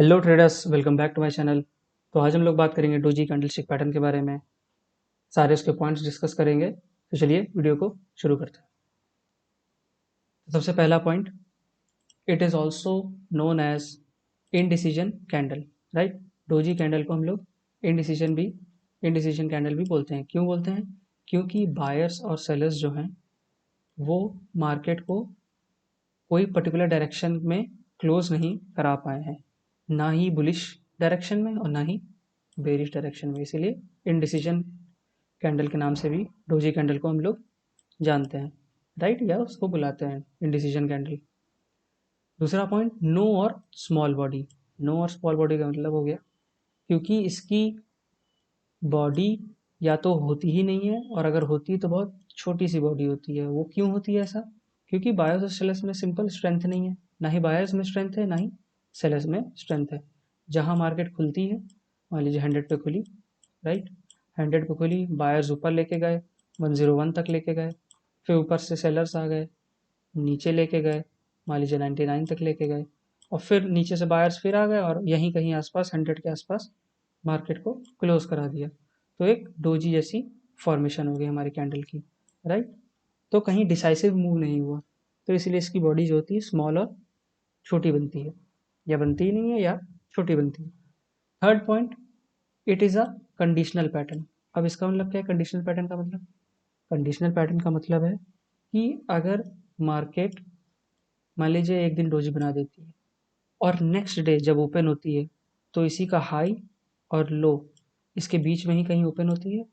Hello traders, welcome back to my channel. तो आज हम लोग बात करेंगे डोजी कैंडलस्टिक पैटर्न के बारे में। सारे उसके पॉइंट्स डिस्कस करेंगे। तो चलिए वीडियो को शुरू करते हैं। तो सबसे पहला point, it is also known as indecision candle. Right, doji candle को हम लोग इनडिसीजन कैंडल भी बोलते हैं। क्यों बोलते हैं? क्योंकि बायर्स और सेलर्स जो हैं वो मार्केट को कोई पर्टिकुलर डायरेक्शन में क्लोज नहीं करा पाए हैं, ना ही बुलिश डायरेक्शन में और ना ही बेरिश डायरेक्शन में। इसीलिए इनडिसीजन कैंडल के नाम से भी डोजी कैंडल को हम लोग जानते हैं। राइट, या उसको बुलाते हैं इनडिसीजन कैंडल। दूसरा पॉइंट, नो और स्मॉल बॉडी। नो और स्मॉल बॉडी का मतलब हो गया क्योंकि इसकी बॉडी या तो होती ही नहीं है, और अगर होती है तो बहुत छोटी सी बॉडी होती है। वो क्यों होती है ऐसा? क्योंकि बायर्स और सेलर्स में सिंपल स्ट्रेंथ नहीं है। ना ही बायर्स में स्ट्रेंथ है, ना ही सेलर्स में स्ट्रेंथ है। जहाँ मार्केट खुलती है, मान लीजिए 100 पे खुली, राइट, 100 पे खुली, बायर्स ऊपर लेके गए, 101 तक लेके गए, फिर ऊपर से सेलर्स आ गए, नीचे लेके गए, मान लीजिए 99 तक लेके गए, और फिर नीचे से बायर्स फिर आ गए और यहीं कहीं आसपास 100 के आसपास मार्केट को क्लोज करा दिया। तो एक डोजी जैसी फॉर्मेशन हो गई हमारी कैंडल की। राइट, तो कहीं डिसाइसिव मूव नहीं हुआ, तो इसलिए इसकी बॉडी जो होती है स्मॉल और छोटी बनती है, या बनती ही नहीं है या छोटी बनती है। Third point, it is a conditional pattern. अब इसका मतलब क्या है कंडीशनल पैटर्न का मतलब? कंडीशनल पैटर्न का मतलब है कि अगर मार्केट मान लीजिए एक दिन डोजी बना देती है और नेक्स्ट डे जब ओपन होती है तो इसी का हाई और लो इसके बीच में ही कहीं ओपन होती है,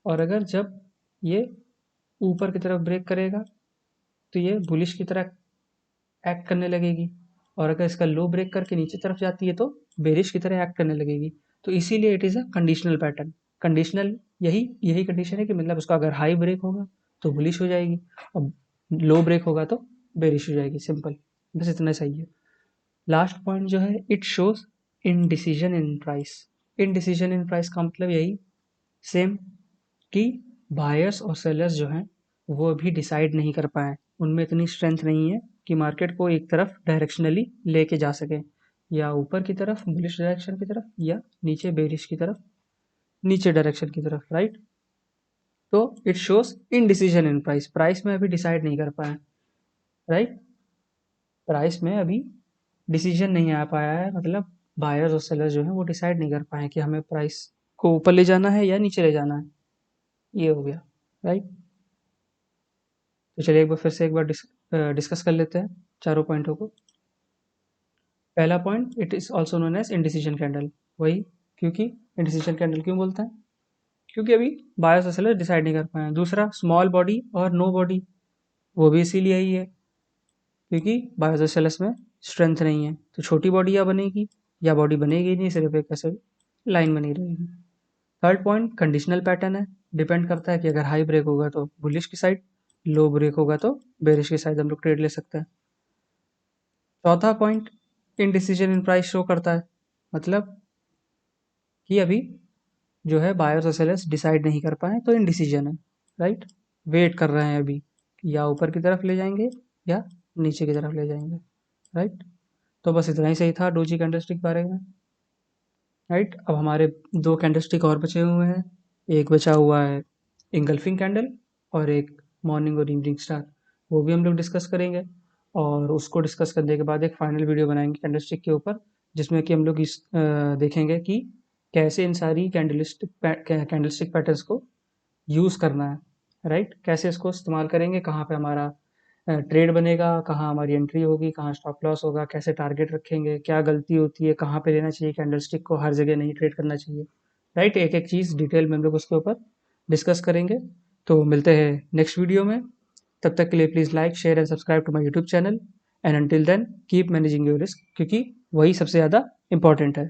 और अगर जब ये ऊपर की तरफ ब्रेक करेगा तो ये बुलिश की तरह एक्ट करने लगेगी, और अगर इसका लो ब्रेक करके नीचे तरफ जाती है तो बेरिश की तरह एक्ट करने लगेगी। तो इसीलिए it is a conditional pattern. Conditional यही यही कंडीशन है कि मतलब उसका अगर हाई ब्रेक होगा तो बुलिश हो जाएगी, और लो ब्रेक होगा तो बेरिश हो जाएगी। सिंपल, बस इतना सही है। लास्ट पॉइंट जो है, it shows indecision in price. Indecision in price का मतलब यही सेम कि बायर्स और सेलर्स जो हैं वो अभी डिसाइड नहीं कर पाए, उनमें इतनी स्ट्रेंथ नहीं है कि मार्केट को एक तरफ डायरेक्शनली लेके जा सके, या ऊपर की तरफ बुलिश डायरेक्शन की तरफ, या नीचे बेरिश की तरफ, नीचे डायरेक्शन की तरफ। राइट, तो it shows indecision in price. Price में अभी डिसाइड नहीं कर पाए। राइट, प्राइस में अभी डिसीजन नहीं आ पाया है, मतलब बायर्स और सेलर्स जो है वो डिसाइड नहीं कर पाए कि हमें प्राइस को ऊपर ले जाना है या नीचे ले जाना है। ये हो गया। राइट, तो चलिए एक बार फिर से एक बार डिस्कस कर लेते हैं चारों पॉइंटों को। पहला point, it is also known as indecision candle. वही, क्योंकि इनडिसीजन कैंडल क्यों बोलते हैं? क्योंकि अभी बायर्स और सेलर डिसाइड नहीं कर पाए हैं। दूसरा, स्मॉल बॉडी और नो बॉडी, वो भी इसीलिए ही है क्योंकि बायर्स और सेलर्स में स्ट्रेंथ नहीं है। तो छोटी बॉडी या बनेगी या बॉडी बनेगी नहीं, सिर्फ एक ऐसे लाइन बनी रहेगी। थर्ड पॉइंट, कंडीशनल पैटर्न है। डिपेंड करता है कि अगर हाई ब्रेक होगा तो बुलिश की साइड, लो ब्रेक होगा तो बेरिश की साइड हम लोग ट्रेड ले सकते हैं। चौथा point, indecision in price show करता है, मतलब कि अभी जो है बायर्स और सेलर्स डिसाइड नहीं कर पाए तो इनडिसीजन है। राइट, वेट कर रहे हैं अभी, या ऊपर की तरफ ले जाएंगे या नीचे की तरफ ले जाएंगे। राइट, तो बस इतना ही सही था डोजी कैंडलस्टिक के बारे में। राइट, अब हमारे दो कैंडलस्टिक और बचे हुए हैं। एक बचा हुआ है इंगल्फिंग कैंडल, और एक मॉर्निंग और इवनिंग स्टार। वो भी हम लोग डिस्कस करेंगे, और उसको डिस्कस करने के बाद एक फाइनल वीडियो बनाएंगे कैंडलस्टिक के ऊपर, जिसमें कि हम लोग देखेंगे कि कैसे इन सारी कैंडलस्टिक पैटर्न्स को यूज़ करना है। राइट, कैसे इसको इस्तेमाल करेंगे, कहाँ पे हमारा ट्रेड बनेगा, कहाँ हमारी एंट्री होगी, कहाँ स्टॉप लॉस होगा, कैसे टारगेट रखेंगे, क्या गलती होती है, कहाँ पे लेना चाहिए कैंडलस्टिक को, हर जगह नहीं ट्रेड करना चाहिए। राइट, एक एक चीज़ डिटेल में हम लोग उसके ऊपर डिस्कस करेंगे। तो मिलते हैं नेक्स्ट वीडियो में। तब तक के लिए please like, share and subscribe to my YouTube channel, and until then keep managing your risk, क्योंकि वही सबसे ज़्यादा इंपॉर्टेंट है।